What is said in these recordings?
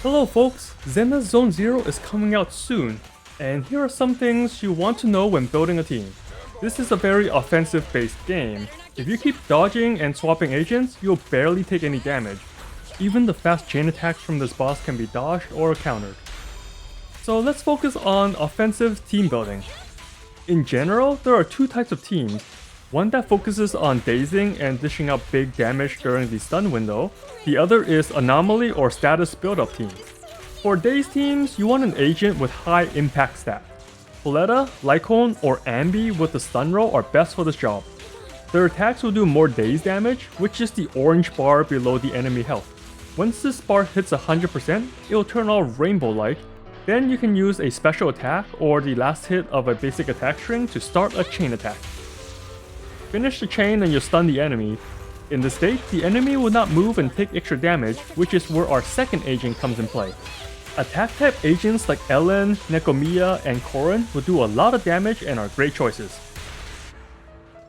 Hello folks, Zenless Zone Zero is coming out soon, and here are some things you want to know when building a team. This is a very offensive based game. If you keep dodging and swapping agents, you'll barely take any damage. Even the fast chain attacks from this boss can be dodged or countered. So let's focus on offensive team building. In general, there are two types of teams. One that focuses on dazing and dishing out big damage during the stun window. The other is Anomaly or Status Build-Up teams. For Daze Teams, you want an agent with high impact stat. Poletta, Lycone, or Ambi with the stun roll are best for this job. Their attacks will do more daze damage, which is the orange bar below the enemy health. Once this bar hits 100%, it will turn all rainbow-like. Then you can use a special attack or the last hit of a basic attack string to start a chain attack. Finish the chain and you stun the enemy. In this state, the enemy will not move and take extra damage, which is where our second agent comes in play. Attack type agents like Ellen, Nekomiya, and Korin will do a lot of damage and are great choices.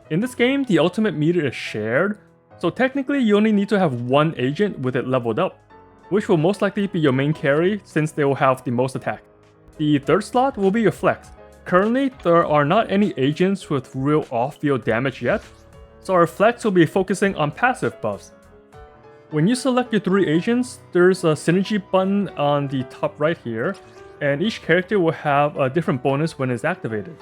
In this game, the ultimate meter is shared, so technically you only need to have one agent with it leveled up, which will most likely be your main carry since they will have the most attack. The third slot will be your flex. Currently, there are not any agents with real off-field damage yet, so our flex will be focusing on passive buffs. When you select your three agents, there's a synergy button on the top right here, and each character will have a different bonus when it's activated.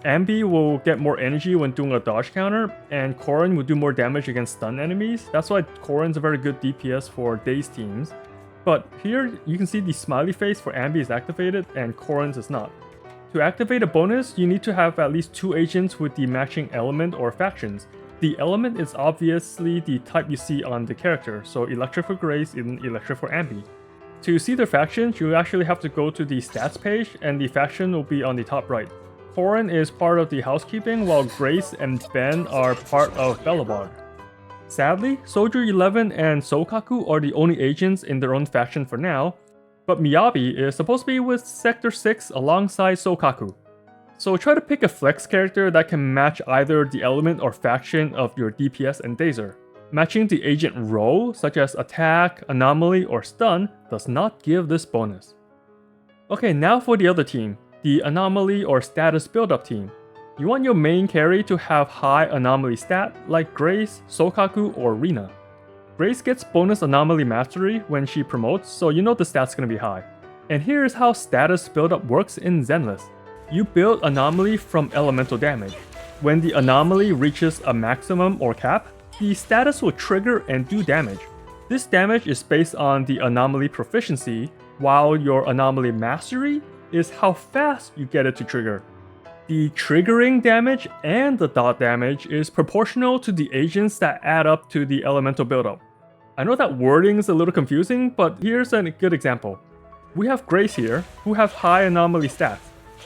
Ambi will get more energy when doing a dodge counter, and Korin will do more damage against stun enemies. That's why Korin's a very good DPS for Daze Teams. But here, you can see the smiley face for Ambi is activated, and Korin's is not. To activate a bonus, you need to have at least two agents with the matching element or factions. The element is obviously the type you see on the character, so Electric for Grace and Electric for Ambi. To see their factions, you actually have to go to the stats page, and the faction will be on the top right. Korin is part of the housekeeping, while Grace and Ben are part of Belobog. Sadly, Soldier 11 and Sokaku are the only agents in their own faction for now, but Miyabi is supposed to be with Sector 6 alongside Sokaku. So try to pick a flex character that can match either the element or faction of your DPS and Dazer. Matching the agent role, such as attack, anomaly, or stun, does not give this bonus. Okay, now for the other team, the anomaly or status build-up team. You want your main carry to have high anomaly stat like Grace, Sokaku, or Rina. Grace gets bonus anomaly mastery when she promotes, so you know the stat's gonna be high. And here's how status build-up works in Zenless. You build anomaly from elemental damage. When the anomaly reaches a maximum or cap, the status will trigger and do damage. This damage is based on the anomaly proficiency, while your anomaly mastery is how fast you get it to trigger. The triggering damage and the dot damage is proportional to the agents that add up to the elemental buildup. I know that wording is a little confusing, but here's a good example. We have Grace here, who have high anomaly stats.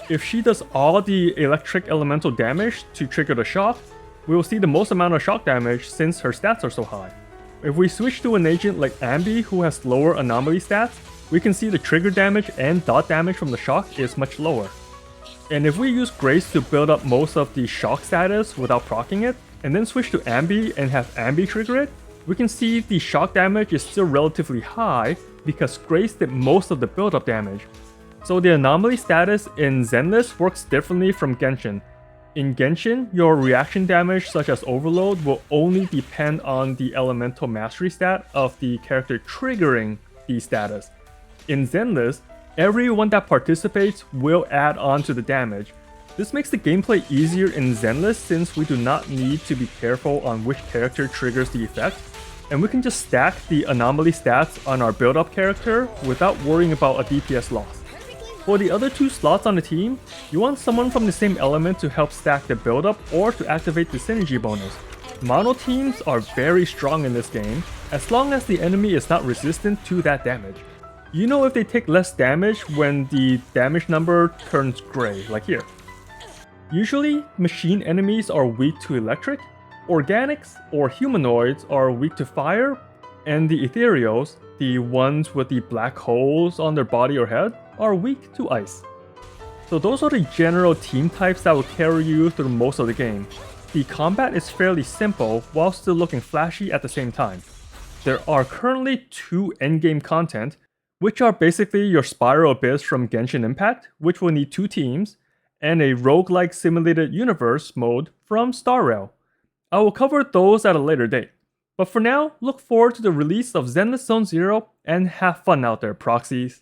If she does all the electric elemental damage to trigger the shock, we will see the most amount of shock damage since her stats are so high. If we switch to an agent like Ambi who has lower anomaly stats, we can see the trigger damage and dot damage from the shock is much lower. And if we use Grace to build up most of the shock status without proccing it, and then switch to Ambi and have Ambi trigger it, we can see the shock damage is still relatively high because Grace did most of the build-up damage. So the anomaly status in Zenless works differently from Genshin. In Genshin, your reaction damage such as overload will only depend on the elemental mastery stat of the character triggering the status. In Zenless, everyone that participates will add on to the damage. This makes the gameplay easier in Zenless since we do not need to be careful on which character triggers the effect, and we can just stack the anomaly stats on our build-up character without worrying about a DPS loss. For the other two slots on the team, you want someone from the same element to help stack the build-up or to activate the synergy bonus. Mono teams are very strong in this game, as long as the enemy is not resistant to that damage. You know if they take less damage when the damage number turns gray, like here. Usually, machine enemies are weak to electric, organics or humanoids are weak to fire, and the ethereals, the ones with the black holes on their body or head, are weak to ice. So those are the general team types that will carry you through most of the game. The combat is fairly simple while still looking flashy at the same time. There are currently 2 endgame content, which are basically your Spiral Abyss from Genshin Impact, which will need 2 teams, and a roguelike simulated universe mode from Star Rail. I will cover those at a later date. But for now, look forward to the release of Zenless Zone Zero and have fun out there, proxies.